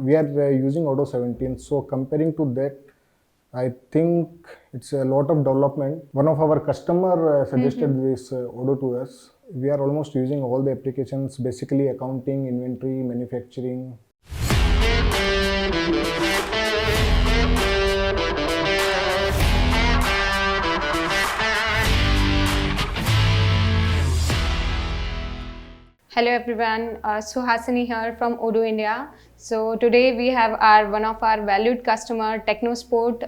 we are using Odoo 17. So comparing to that, I think it's a lot of development. One of our customer suggested this Odoo to us. We are almost using all the applications, basically accounting, inventory, manufacturing. Hello everyone, Suhasini here from Odoo India. So today we have one of our valued customer Technosport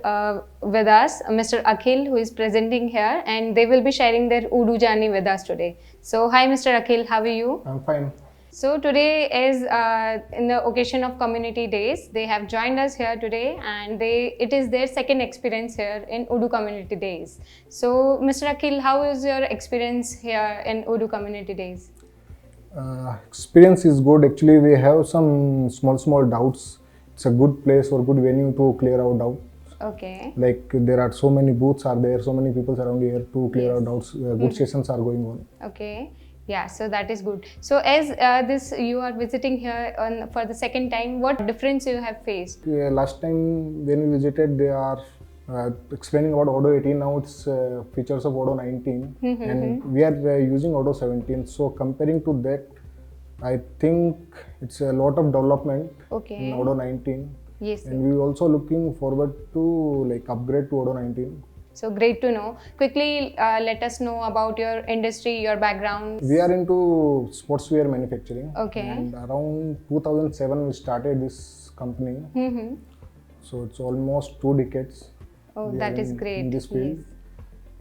with us, Mr. Akhil, who is presenting here, and they will be sharing their Odoo journey with us today. So hi Mr. Akhil, how are you? I'm fine. So today is in the occasion of Community Days. They have joined us here today, and it is their second experience here in Odoo Community Days. So Mr. Akhil, how is your experience here in Odoo Community Days? Experience is good. Actually, we have some small doubts. It's a good place or good venue to clear our doubts. Okay. Like there are so many booths are there, so many people around here to clear our doubts. Good sessions are going on. Okay. Yeah, so that is good. So as you are visiting here for the second time, what difference you have faced? Last time when we visited, they are explaining about Odoo 18. Now it's features of Odoo 19, and we are using Odoo 17. So comparing to that, I think it's a lot of development in Odoo 19. Yes. And we also looking forward to like upgrade to Odoo 19. So great to know. Quickly let us know about your industry, your background. We are into sportswear manufacturing. Okay. And around 2007 we started this company. So it's almost 2 decades. Oh, that is great. In this field. Yes.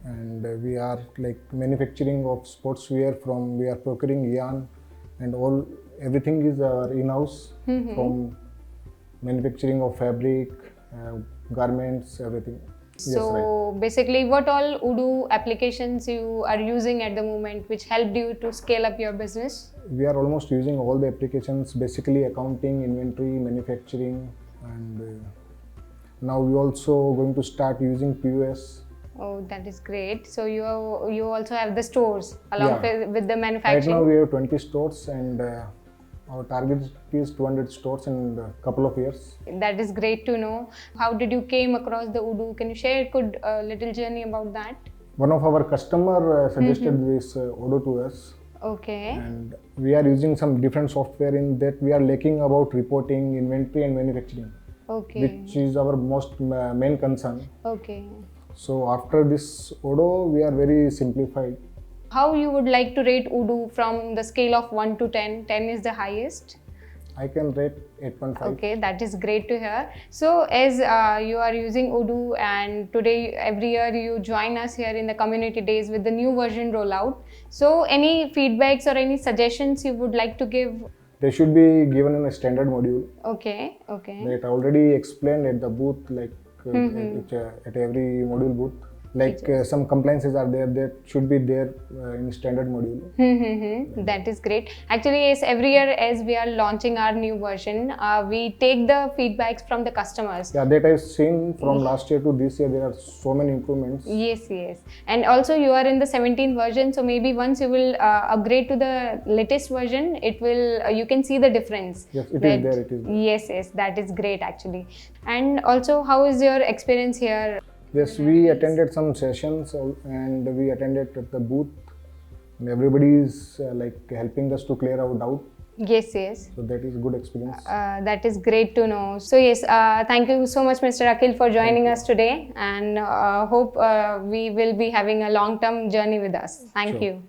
And we are like manufacturing of sportswear we are procuring yarn and everything is in-house from manufacturing of fabric, garments, everything. So yes, right. Basically, what all Odoo applications you are using at the moment which helped you to scale up your business? We are almost using all the applications, basically accounting, inventory, manufacturing, and now we also going to start using POS. Oh, that is great. So you also have the stores along with the manufacturing? Right now we have 20 stores and our target is 200 stores in a couple of years. That is great to know. How did you came across the Odoo? Can you share a good little journey about that? One of our customer suggested this Odoo to us. Okay. And we are using some different software in that we are lacking about reporting, inventory and manufacturing. Okay. Which is our most main concern. Okay. So after this Odoo, we are very simplified. How you would like to rate Odoo from the scale of 1 to 10? 10 is the highest. I can rate 8.5. Okay, that is great to hear. So as you are using Odoo and today every year you join us here in the community days with the new version rollout. So any feedbacks or any suggestions you would like to give? They should be given in a standard module. Okay, okay. That I already explained at the booth, like at every module booth. Like some compliances are there that should be there in standard module. That is great. Actually, yes, every year as we are launching our new version, we take the feedbacks from the customers. Yeah, that I've seen from last year to this year, there are so many improvements. Yes, yes. And also you are in the 17th version, so maybe once you will upgrade to the latest version, it will you can see the difference. Yes, it is there. It is there. Yes, yes, that is great actually. And also, how is your experience here? Yes, we attended some sessions and we attended at the booth. And everybody is like helping us to clear our doubt. Yes, yes. So that is a good experience. That is great to know. So yes, thank you so much Mr. Akhil for joining us today, and hope we will be having a long-term journey with us. Thank you.